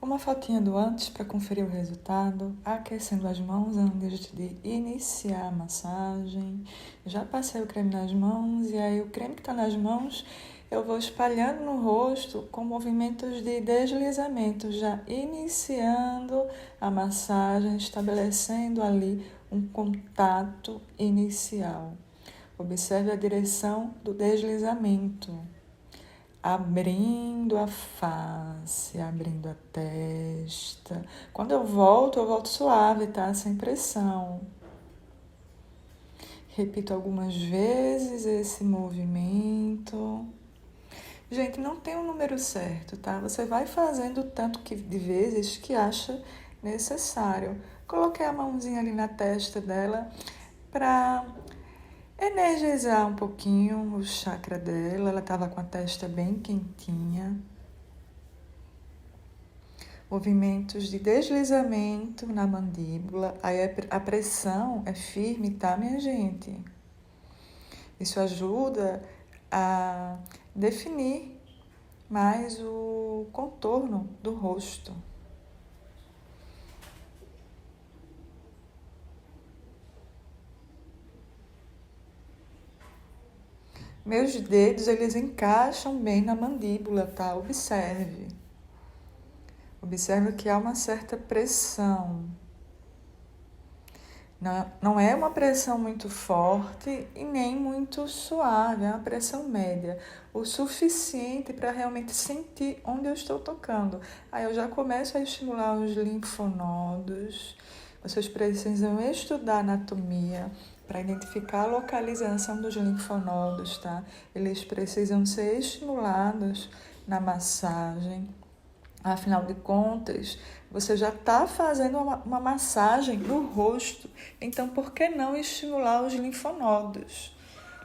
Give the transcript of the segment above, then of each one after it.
Uma fotinha do antes para conferir o resultado, aquecendo as mãos antes de iniciar a massagem. Já passei o creme nas mãos e aí o creme que está nas mãos eu vou espalhando no rosto com movimentos de deslizamento, já iniciando a massagem, estabelecendo ali um contato inicial. Observe a direção do deslizamento. Abrindo a face, abrindo a testa. Quando eu volto suave, tá? Sem pressão. Repito algumas vezes esse movimento. Gente, não tem um número certo, tá? Você vai fazendo o tanto de vezes que acha necessário. Coloquei a mãozinha ali na testa dela para energizar um pouquinho o chakra dela. Ela estava com a testa bem quentinha. Movimentos de deslizamento na mandíbula. Aí a pressão é firme, tá, minha gente? Isso ajuda a definir mais o contorno do rosto. Meus dedos, eles encaixam bem na mandíbula, tá? Observe. Observe que há uma certa pressão. Não é uma pressão muito forte e nem muito suave, é uma pressão média. O suficiente para realmente sentir onde eu estou tocando. Aí eu já começo a estimular os linfonodos. Vocês precisam estudar anatomia para identificar a localização dos linfonodos, tá? Eles precisam ser estimulados na massagem. Afinal de contas, você já está fazendo uma massagem no rosto, então por que não estimular os linfonodos?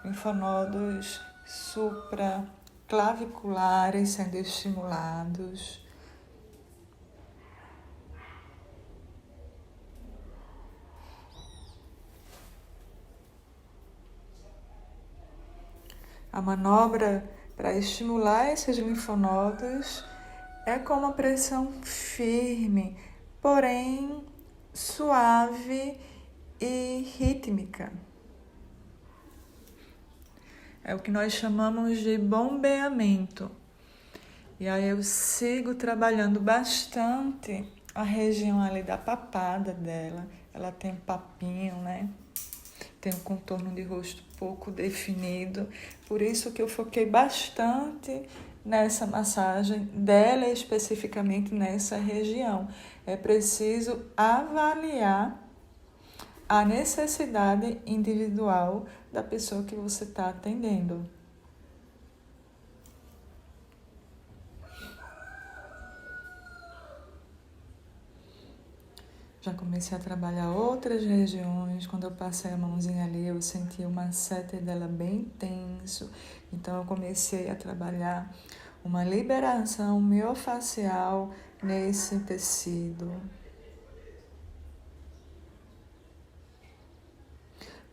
Linfonodos supraclaviculares sendo estimulados. A manobra para estimular esses linfonodos é com uma pressão firme, porém suave e rítmica. É o que nós chamamos de bombeamento. E aí eu sigo trabalhando bastante a região ali da papada dela. Ela tem um papinho, né? Tem um contorno de rosto pouco definido. Por isso que eu foquei bastante nessa massagem dela, especificamente nessa região. É preciso avaliar a necessidade individual da pessoa que você está atendendo. Já comecei a trabalhar outras regiões. Quando eu passei a mãozinha ali, eu senti o masseter dela bem tenso. Então, eu comecei a trabalhar uma liberação miofacial nesse tecido.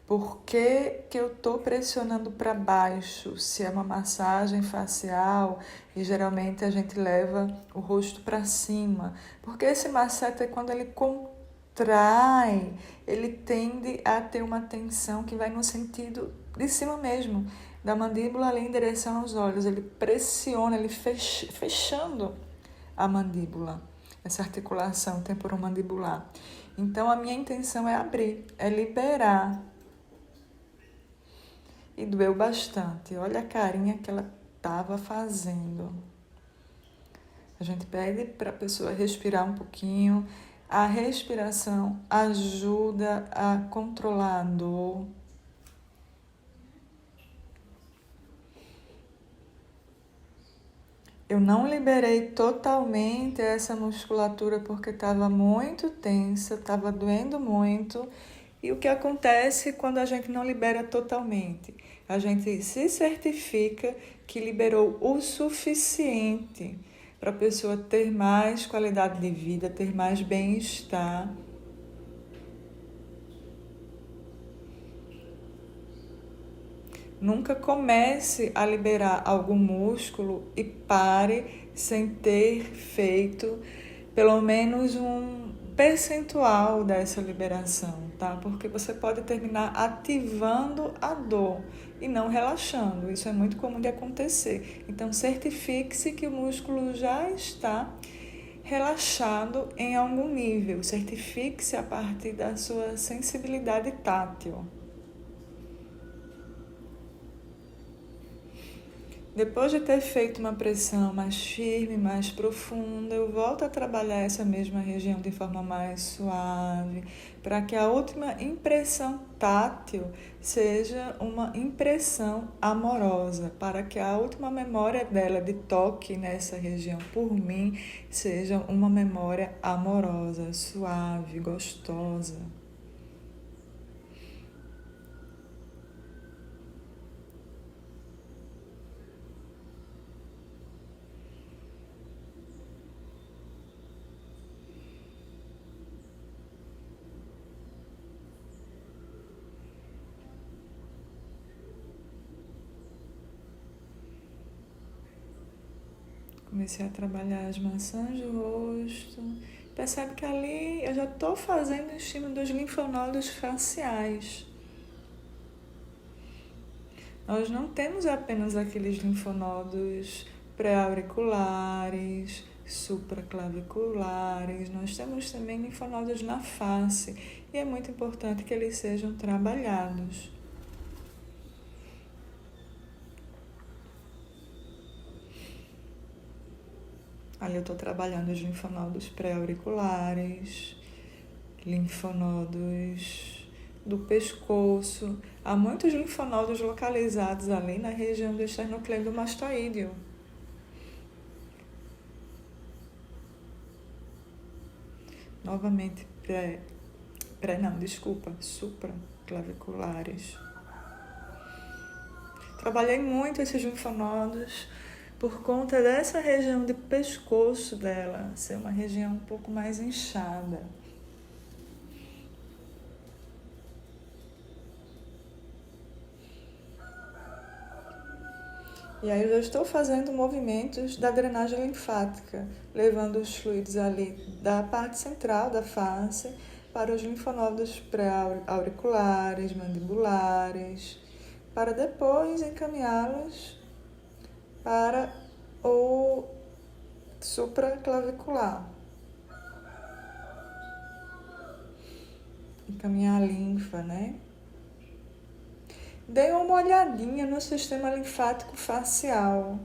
Por que eu estou pressionando para baixo? Se é uma massagem facial e geralmente a gente leva o rosto para cima. Porque esse masseter, quando ele contrai, ele tende a ter uma tensão que vai no sentido de cima mesmo, da mandíbula ali em direção aos olhos. Ele pressiona, ele fechando a mandíbula, essa articulação temporomandibular. Então, a minha intenção é abrir, é liberar. E doeu bastante. Olha a carinha que ela estava fazendo. A gente pede para a pessoa respirar um pouquinho. A respiração ajuda a controlar a dor. Eu não liberei totalmente essa musculatura porque estava muito tensa, estava doendo muito. E o que acontece quando a gente não libera totalmente? A gente se certifica que liberou o suficiente para a pessoa ter mais qualidade de vida, ter mais bem-estar. Nunca comece a liberar algum músculo e pare sem ter feito pelo menos um percentual dessa liberação, tá? Porque você pode terminar ativando a dor e não relaxando. Isso é muito comum de acontecer. Então, certifique-se que o músculo já está relaxado em algum nível. Certifique-se a partir da sua sensibilidade tátil. Depois de ter feito uma pressão mais firme, mais profunda, eu volto a trabalhar essa mesma região de forma mais suave, para que a última impressão tátil seja uma impressão amorosa, para que a última memória dela de toque nessa região por mim seja uma memória amorosa, suave, gostosa. Comecei a trabalhar as maçãs do rosto. Percebe que ali eu já estou fazendo o estímulo dos linfonodos faciais. Nós não temos apenas aqueles linfonodos pré-auriculares, supraclaviculares, nós temos também linfonodos na face e é muito importante que eles sejam trabalhados. Ali eu estou trabalhando os linfonodos pré-auriculares, linfonodos do pescoço. Há muitos linfonodos localizados ali na região do esternocleidomastoideo. Novamente, supraclaviculares. Trabalhei muito esses linfonodos por conta dessa região de pescoço dela ser uma região um pouco mais inchada. E aí eu já estou fazendo movimentos da drenagem linfática, levando os fluidos ali da parte central da face para os linfonodos pré-auriculares, mandibulares, para depois encaminhá-los para o supraclavicular. Encaminhar a linfa, né? Dê uma olhadinha no sistema linfático facial.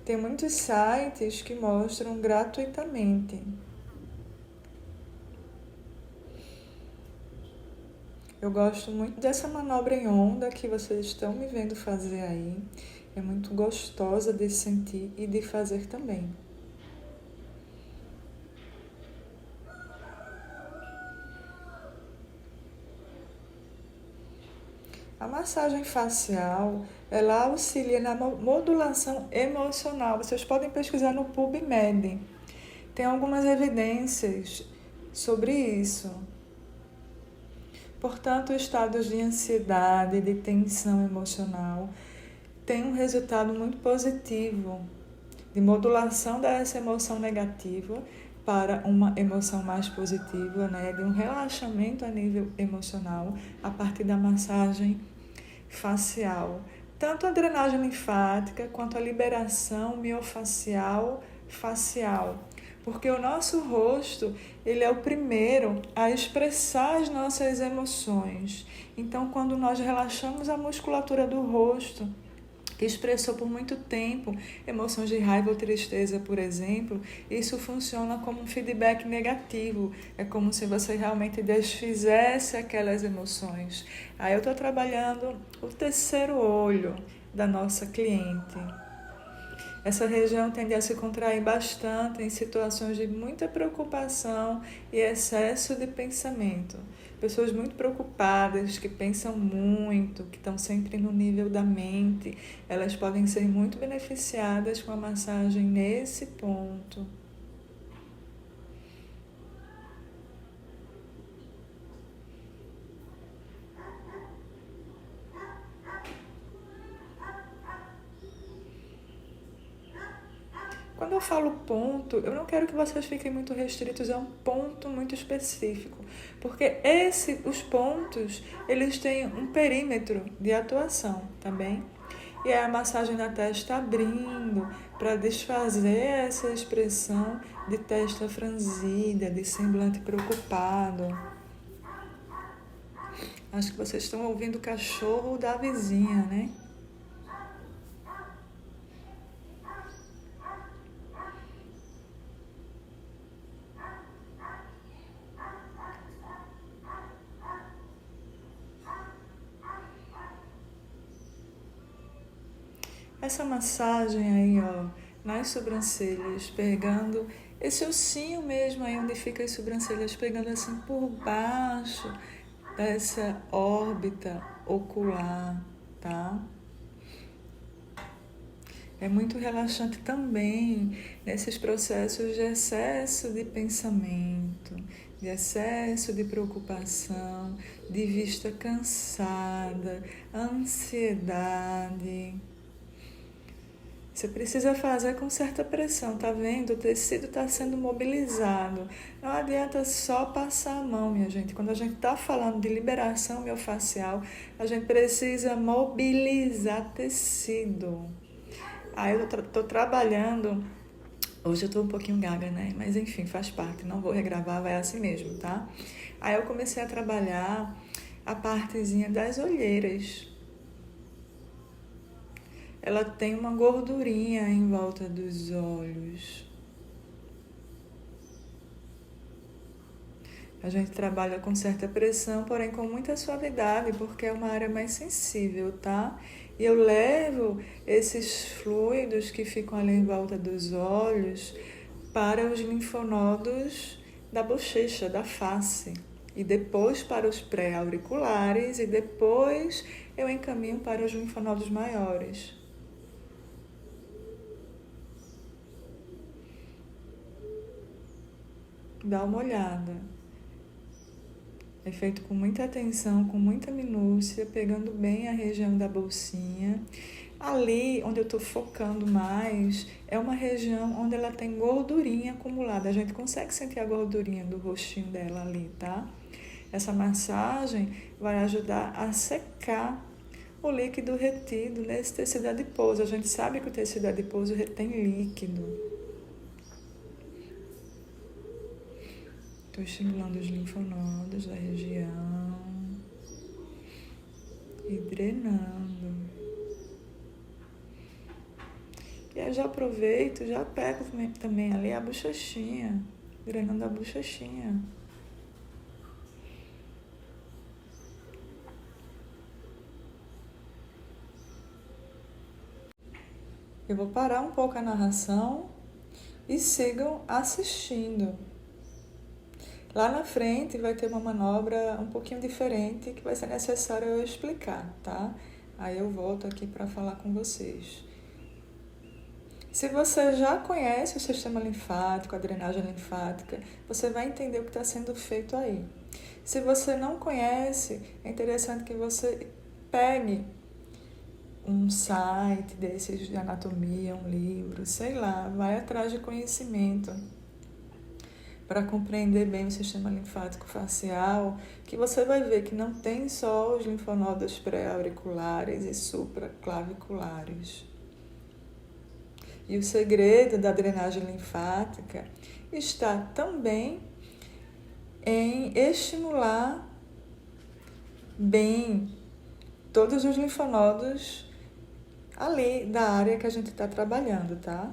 Tem muitos sites que mostram gratuitamente. Eu gosto muito dessa manobra em onda que vocês estão me vendo fazer aí. É muito gostosa de sentir e de fazer também. A massagem facial, ela auxilia na modulação emocional. Vocês podem pesquisar no PubMed. Tem algumas evidências sobre isso. Portanto, estados de ansiedade, de tensão emocional, têm um resultado muito positivo de modulação dessa emoção negativa para uma emoção mais positiva, né? De um relaxamento a nível emocional a partir da massagem facial. Tanto a drenagem linfática quanto a liberação miofacial facial. Porque o nosso rosto, ele é o primeiro a expressar as nossas emoções. Então, quando nós relaxamos a musculatura do rosto, que expressou por muito tempo emoções de raiva ou tristeza, por exemplo, isso funciona como um feedback negativo. É como se você realmente desfizesse aquelas emoções. Aí eu estou trabalhando o terceiro olho da nossa cliente. Essa região tende a se contrair bastante em situações de muita preocupação e excesso de pensamento. Pessoas muito preocupadas, que pensam muito, que estão sempre no nível da mente, elas podem ser muito beneficiadas com a massagem nesse ponto. Quando eu falo ponto, eu não quero que vocês fiquem muito restritos a um ponto muito específico, porque os pontos, eles têm um perímetro de atuação, tá bem? E aí a massagem da testa abrindo para desfazer essa expressão de testa franzida, de semblante preocupado. Acho que vocês estão ouvindo o cachorro da vizinha, né? Essa massagem aí, ó, nas sobrancelhas, pegando esse ossinho mesmo aí onde fica as sobrancelhas, pegando assim por baixo dessa órbita ocular, tá? É muito relaxante também nesses processos de excesso de pensamento, de excesso de preocupação, de vista cansada, ansiedade. Você precisa fazer com certa pressão, tá vendo? O tecido está sendo mobilizado. Não adianta só passar a mão, minha gente. Quando a gente está falando de liberação miofascial, a gente precisa mobilizar tecido. Aí eu tô trabalhando. Hoje eu tô um pouquinho gaga, né? Mas enfim, faz parte. Não vou regravar, vai assim mesmo, tá? Aí eu comecei a trabalhar a partezinha das olheiras. Ela tem uma gordurinha em volta dos olhos. A gente trabalha com certa pressão, porém com muita suavidade, porque é uma área mais sensível, tá? E eu levo esses fluidos que ficam ali em volta dos olhos para os linfonodos da bochecha, da face. E depois para os pré-auriculares e depois eu encaminho para os linfonodos maiores. Dá uma olhada. É feito com muita atenção, com muita minúcia, pegando bem a região da bolsinha. Ali onde eu estou focando mais é uma região onde ela tem gordurinha acumulada. A gente consegue sentir a gordurinha do rostinho dela ali, tá? Essa massagem vai ajudar a secar o líquido retido nesse tecido adiposo. A gente sabe que o tecido adiposo retém líquido. Estou estimulando os linfonodos da região e drenando. E aí eu já aproveito, já pego também ali a bochechinha, drenando a bochechinha. Eu vou parar um pouco a narração e sigam assistindo. Lá na frente vai ter uma manobra um pouquinho diferente que vai ser necessário eu explicar, tá? Aí eu volto aqui para falar com vocês. Se você já conhece o sistema linfático, a drenagem linfática, você vai entender o que está sendo feito aí. Se você não conhece, é interessante que você pegue um site desses de anatomia, um livro, sei lá, vai atrás de conhecimento para compreender bem o sistema linfático facial, que você vai ver que não tem só os linfonodos pré-auriculares e supraclaviculares. E o segredo da drenagem linfática está também em estimular bem todos os linfonodos ali da área que a gente está trabalhando, tá?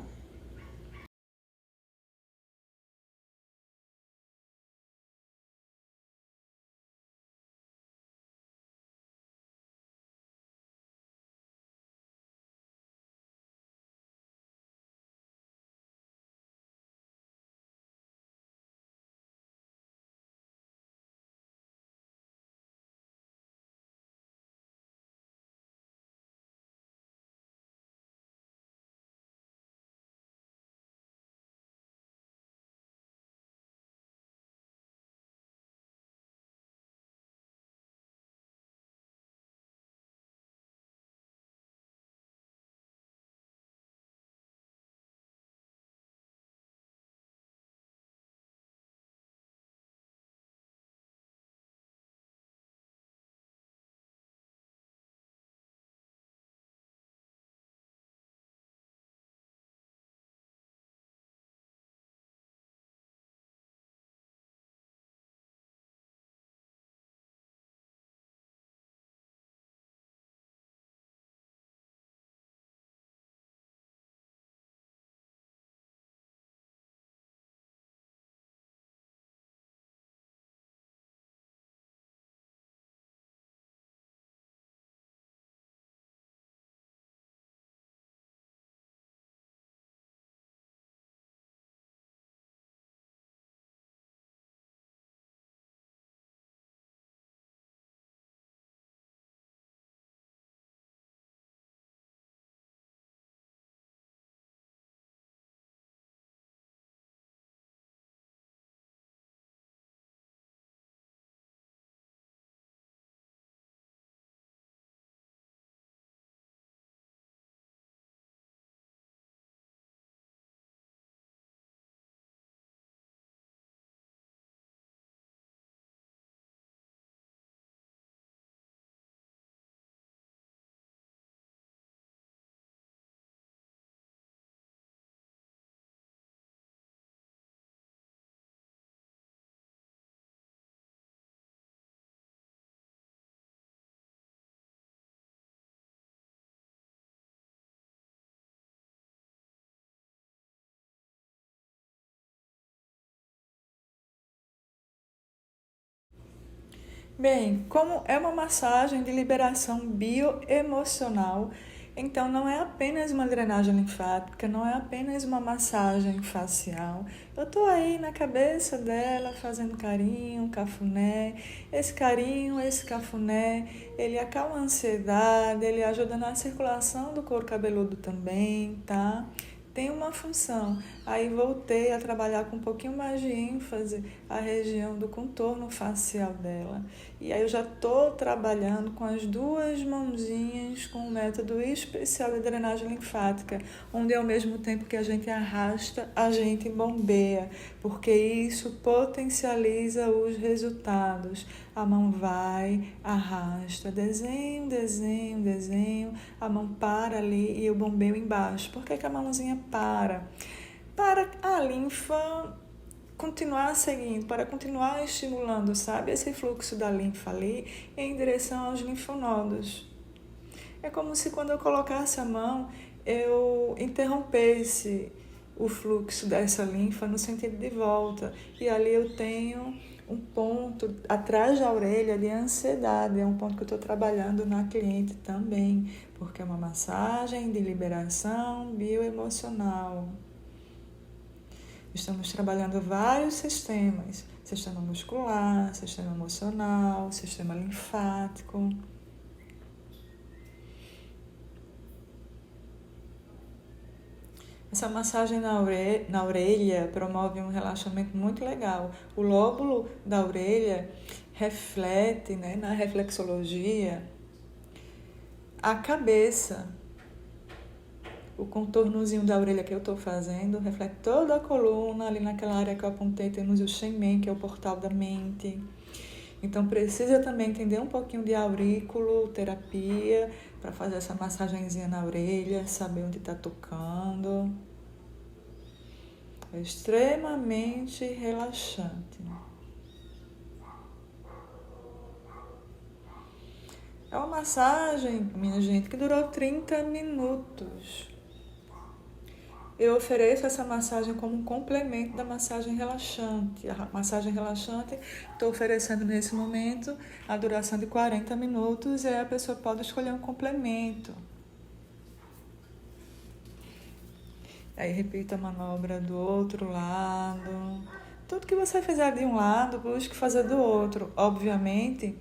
Bem, como é uma massagem de liberação bioemocional, então não é apenas uma drenagem linfática, não é apenas uma massagem facial. Eu tô aí na cabeça dela fazendo carinho, cafuné. Esse carinho, esse cafuné, ele acalma a ansiedade, ele ajuda na circulação do couro cabeludo também, tá? Tem uma função. Aí voltei a trabalhar com um pouquinho mais de ênfase a região do contorno facial dela. E aí eu já estou trabalhando com as duas mãozinhas com o método especial de drenagem linfática, onde ao mesmo tempo que a gente arrasta, a gente bombeia, porque isso potencializa os resultados. A mão vai, arrasta, desenho, desenho, desenho, a mão para ali e eu bombeio embaixo. Por que a mãozinha para? Para a linfa continuar seguindo, para continuar estimulando, sabe, esse fluxo da linfa ali em direção aos linfonodos. É como se quando eu colocasse a mão, eu interrompesse o fluxo dessa linfa no sentido de volta. E ali eu tenho um ponto atrás da orelha de ansiedade, é um ponto que eu estou trabalhando na cliente também, porque é uma massagem de liberação bioemocional. Estamos trabalhando vários sistemas: sistema muscular, sistema emocional, sistema linfático. Essa massagem na orelha promove um relaxamento muito legal. O lóbulo da orelha reflete, né, na reflexologia, a cabeça. O contornozinho da orelha que eu estou fazendo reflete toda a coluna, ali naquela área que eu apontei, temos o Shenmen, que é o portal da mente. Então precisa também entender um pouquinho de aurículo, terapia, para fazer essa massagenzinha na orelha, saber onde está tocando. É extremamente relaxante. É uma massagem, minha gente, que durou 30 minutos. Eu ofereço essa massagem como um complemento da massagem relaxante. A massagem relaxante estou oferecendo nesse momento a duração de 40 minutos e aí a pessoa pode escolher um complemento. Aí repita a manobra do outro lado. Tudo que você fizer de um lado, busque fazer do outro. Obviamente,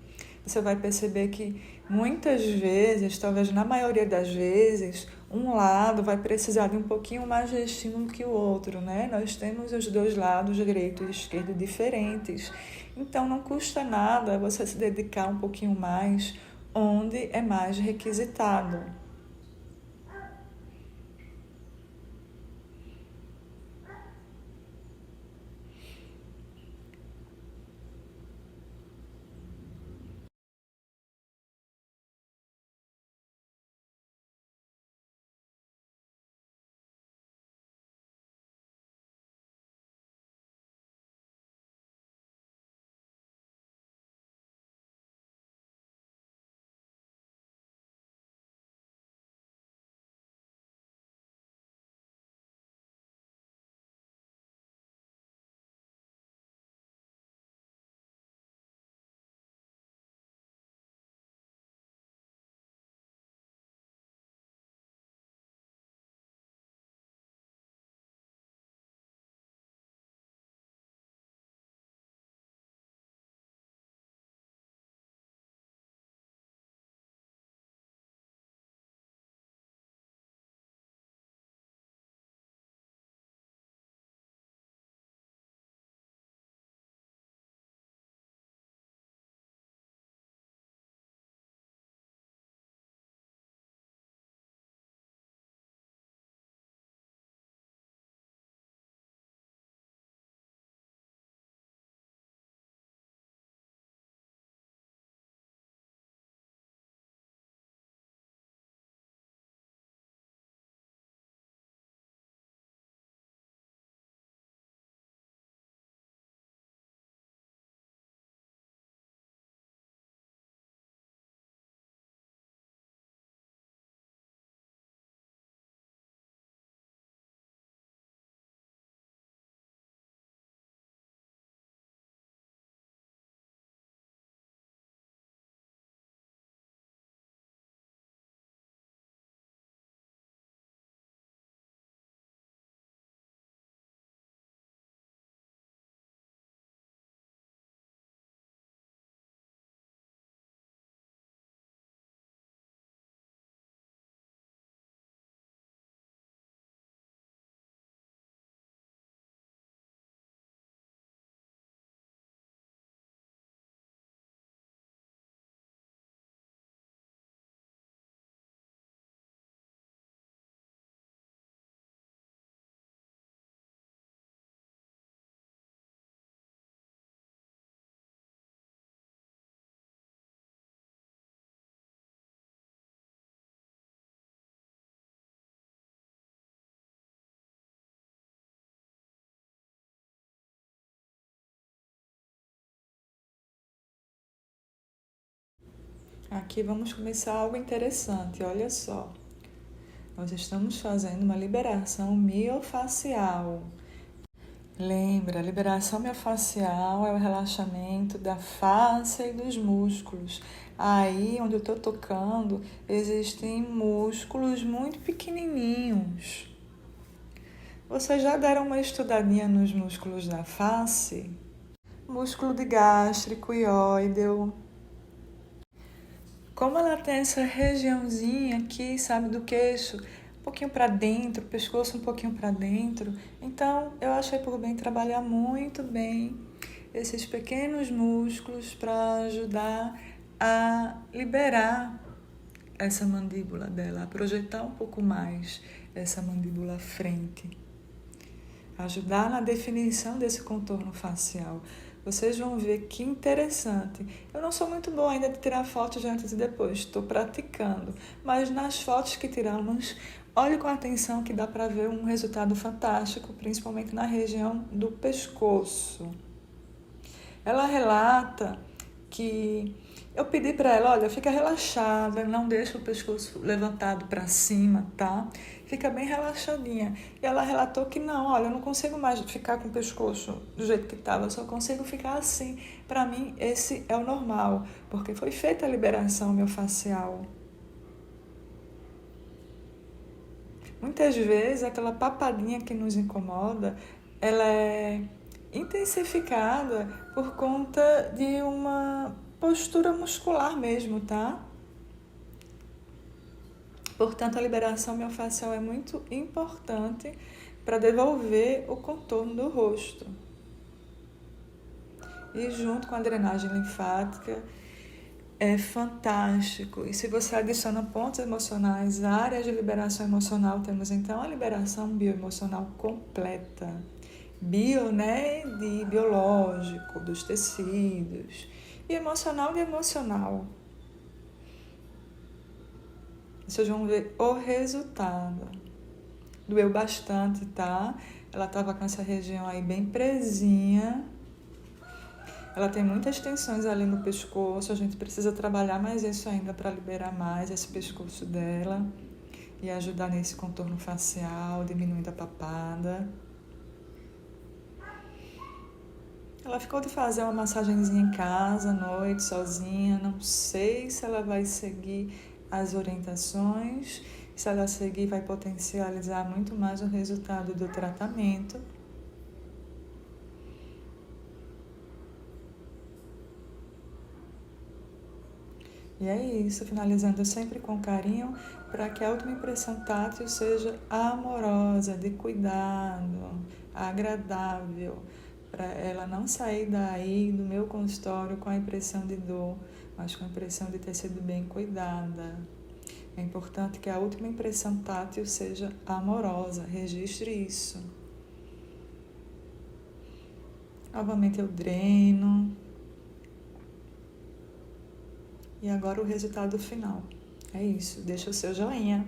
você vai perceber que muitas vezes, talvez na maioria das vezes, um lado vai precisar de um pouquinho mais de estímulo que o outro, né? Nós temos os dois lados, direito e esquerdo, diferentes. Então, não custa nada você se dedicar um pouquinho mais onde é mais requisitado. Aqui vamos começar algo interessante, olha só. Nós estamos fazendo uma liberação miofacial. Lembra, a liberação miofascial é o relaxamento da face e dos músculos. Aí onde eu estou tocando, existem músculos muito pequenininhos. Vocês já deram uma estudadinha nos músculos da face? Músculo de gástrico, ióideo. Como ela tem essa regiãozinha aqui, sabe, do queixo, um pouquinho para dentro, pescoço um pouquinho para dentro, então eu achei por bem trabalhar muito bem esses pequenos músculos para ajudar a liberar essa mandíbula dela, a projetar um pouco mais essa mandíbula à frente, ajudar na definição desse contorno facial. Vocês vão ver que interessante. Eu não sou muito boa ainda de tirar fotos de antes e depois, estou praticando. Mas nas fotos que tiramos, olhe com atenção que dá para ver um resultado fantástico, principalmente na região do pescoço. Ela relata que eu pedi para ela, olha, fica relaxada, não deixa o pescoço levantado para cima, tá? Fica bem relaxadinha. E ela relatou que não, olha, eu não consigo mais ficar com o pescoço do jeito que estava, eu só consigo ficar assim. Para mim, esse é o normal, porque foi feita a liberação miofascial. Muitas vezes, aquela papadinha que nos incomoda, ela é intensificada por conta de uma postura muscular mesmo, tá? Portanto, a liberação miofascial é muito importante para devolver o contorno do rosto. E junto com a drenagem linfática, é fantástico. E se você adiciona pontos emocionais, áreas de liberação emocional, temos então a liberação bioemocional completa. Bio, né, de biológico, dos tecidos. E emocional de emocional. Vocês vão ver o resultado. Doeu bastante, tá? Ela tava com essa região aí bem presinha. Ela tem muitas tensões ali no pescoço. A gente precisa trabalhar mais isso ainda para liberar mais esse pescoço dela e ajudar nesse contorno facial, diminuindo a papada. Ela ficou de fazer uma massagenzinha em casa à noite, sozinha. Não sei se ela vai seguir as orientações. Se ela seguir, vai potencializar muito mais o resultado do tratamento. E é isso, finalizando sempre com carinho, para que a última impressão tátil seja amorosa, de cuidado, agradável, para ela não sair daí do meu consultório com a impressão de dor, mas com a impressão de ter sido bem cuidada. É importante que a última impressão tátil seja amorosa, registre isso. Novamente eu dreno. E agora o resultado final. É isso, deixa o seu joinha.